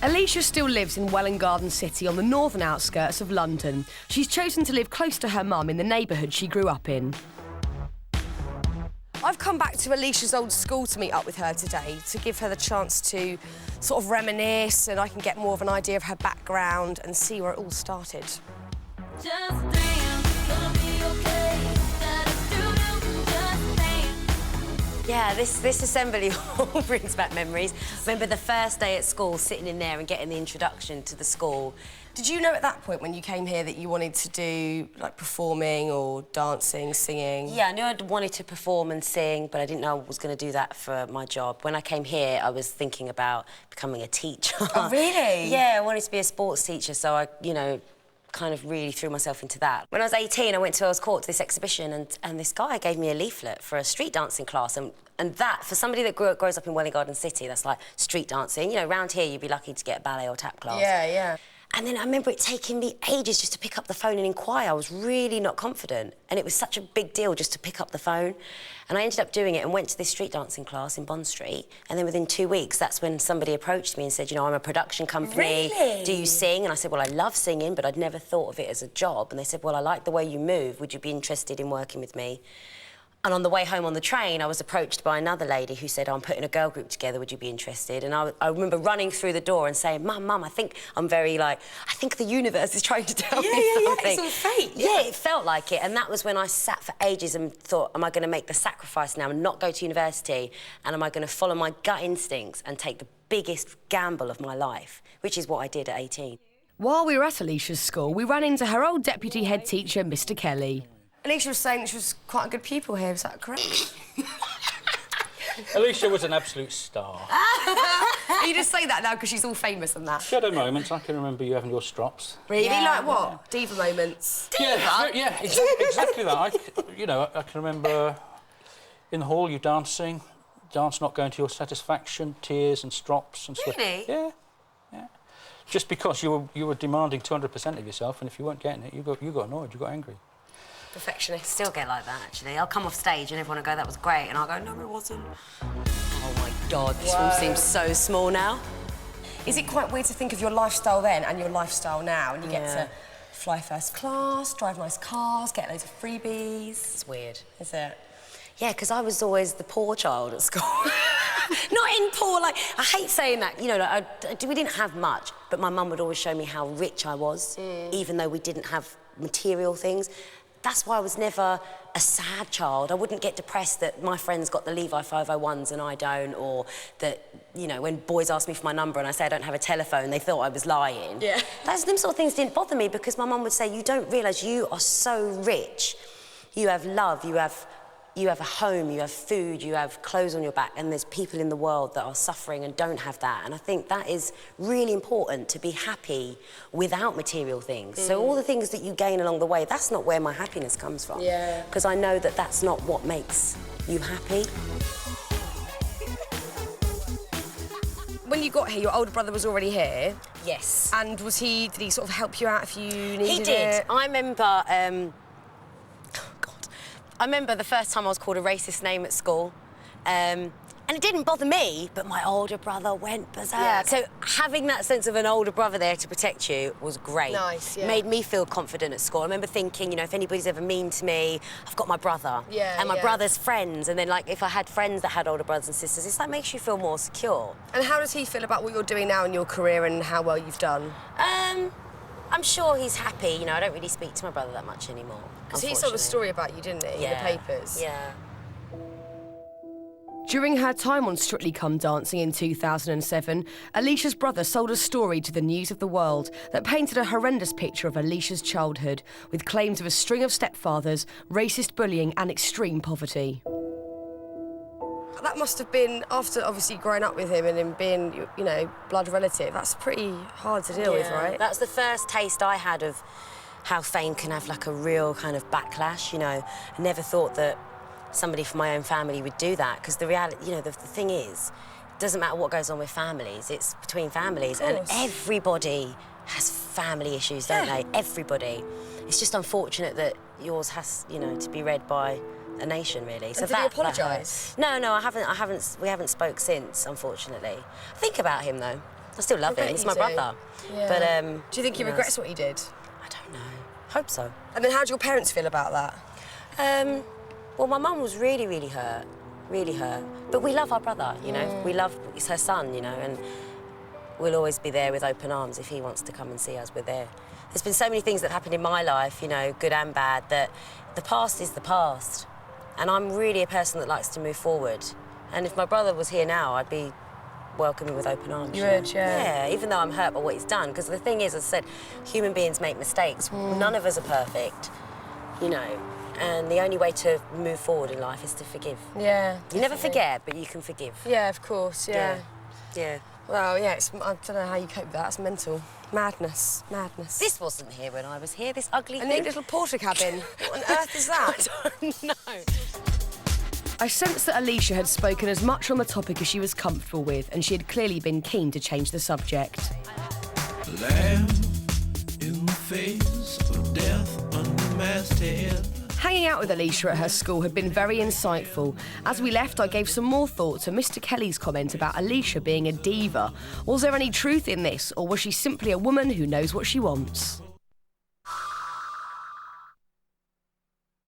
Alesha still lives in Welwyn Garden City on the northern outskirts of London. She's chosen to live close to her mum in the neighbourhood she grew up in. I've come back to Alesha's old school to meet up with her today, to give her the chance to sort of reminisce, and I can get more of an idea of her background and see where it all started. Yeah, this assembly hall brings back memories. Remember the first day at school, sitting in there and getting the introduction to the school. Did you know at that point when you came here that you wanted to do, like, performing or dancing, singing? Yeah, I knew I'd wanted to perform and sing, but I didn't know I was going to do that for my job. When I came here, I was thinking about becoming a teacher. Oh, really? Yeah, I wanted to be a sports teacher, so I, you know, kind of really threw myself into that. When I was 18, I went to Earls Court to this exhibition, and this guy gave me a leaflet for a street dancing class, and that, for somebody that grows up in Welwyn Garden City, that's like street dancing. You know, around here, you'd be lucky to get a ballet or tap class. Yeah, yeah. And then I remember it taking me ages just to pick up the phone and inquire. I was really not confident, and it was such a big deal just to pick up the phone. And I ended up doing it and went to this street dancing class in Bond Street, and then within 2 weeks, that's when somebody approached me and said, you know, I'm a production company. Really? Do you sing? And I said, well, I love singing, but I'd never thought of it as a job. And they said, well, I like the way you move. Would you be interested in working with me? And on the way home on the train, I was approached by another lady who said, oh, I'm putting a girl group together, would you be interested? And I remember running through the door and saying, Mum, I think I'm very, like, I think the universe is trying to tell me something. Yeah, it's all fate. Yeah, it felt like it. And that was when I sat for ages and thought, am I going to make the sacrifice now and not go to university? And am I going to follow my gut instincts and take the biggest gamble of my life? Which is what I did at 18. While we were at Alesha's school, we ran into her old deputy head teacher, Mr. Kelly. Alesha was saying that she was quite a good pupil here, is that correct? Alesha was an absolute star. You just say that now because she's all famous and that. She had her moments. I can remember you having your strops. Really? Yeah. Like what? Diva moments? Yeah, exactly that. I can remember in the hall you dancing, dance not going to your satisfaction, tears and strops and stuff. Really? Yeah. Just because you were demanding 200% of yourself, and if you weren't getting it, you got annoyed, you got angry. Perfectionist. Still get like that, actually. I'll come off stage and everyone will go, that was great, and I'll go, no, it wasn't. Oh, my God, this room seems so small now. Is it quite weird to think of your lifestyle then and your lifestyle now, and you get to fly first class, drive nice cars, get loads of freebies? It's weird. Is it? Yeah, because I was always the poor child at school. Not in poor, like, I hate saying that, you know, like, we didn't have much, but my mum would always show me how rich I was, even though we didn't have material things. That's why I was never a sad child. I wouldn't get depressed that my friends got the Levi 501s and I don't, or that, you know, when boys asked me for my number and I say I don't have a telephone, they thought I was lying. Yeah. Them sort of things didn't bother me because my mum would say, you don't realise you are so rich. You have love, you have a home, you have food, you have clothes on your back, and there's people in the world that are suffering and don't have that. And I think that is really important, to be happy without material things. So all the things that you gain along the way, that's not where my happiness comes from. Yeah. Because I know that that's not what makes you happy. When you got here, your older brother was already here. Yes. And did he sort of help you out if you needed it? He did. I remember... I remember the first time I was called a racist name at school, and it didn't bother me, but my older brother went berserk. Yeah. So having that sense of an older brother there to protect you was great. Nice, yeah. Made me feel confident at school. I remember thinking, you know, if anybody's ever mean to me, I've got my brother. Yeah, and my yeah. brother's friends, and then, like, if I had friends that had older brothers and sisters, it's like makes you feel more secure. And how does he feel about what you're doing now in your career and how well you've done? I'm sure he's happy. You know, I don't really speak to my brother that much anymore. Because he told a story about you, didn't he, in the papers? Yeah. During her time on Strictly Come Dancing in 2007, Alesha's brother sold a story to the News of the World that painted a horrendous picture of Alesha's childhood, with claims of a string of stepfathers, racist bullying and extreme poverty. That must have been, after obviously growing up with him and him being, you know, blood relative, that's pretty hard to deal with, right? That's the first taste I had of how fame can have, like, a real kind of backlash, you know. I never thought that somebody from my own family would do that, because the reality, you know, the thing is, it doesn't matter what goes on with families, it's between families, and everybody has family issues, don't they? Everybody. It's just unfortunate that yours has, you know, to be read by a nation, really. So did he apologise? No, I haven't. We haven't spoke since, unfortunately. I think about him though. I still love him. He's my brother. Yeah. But do you think he regrets what he did? I don't know. Hope so. And then how do your parents feel about that? Well, my mum was really, really hurt. Really hurt. But we love our brother, you know. We love, it's her son, you know, and we'll always be there with open arms. If he wants to come and see us, we're there. There's been so many things that happened in my life, you know, good and bad, that the past is the past. And I'm really a person that likes to move forward. And if my brother was here now, I'd be welcoming with open arms. You would, yeah. Yeah, even though I'm hurt by what he's done. Because the thing is, as I said, human beings make mistakes. None of us are perfect, you know. And the only way to move forward in life is to forgive. Yeah. You never forget, but you can forgive. Yeah, of course, yeah. Yeah. Well, yeah, I don't know how you cope with that. It's mental. Madness. This wasn't here when I was here, this ugly A thing. neat little porter cabin. What on earth is that? I don't know. I sensed that Alesha had spoken as much on the topic as she was comfortable with, and she had clearly been keen to change the subject. Lamb in the face of death under masthead. Hanging out with Alesha at her school had been very insightful. As we left, I gave some more thought to Mr. Kelly's comment about Alesha being a diva. Was there any truth in this, or was she simply a woman who knows what she wants?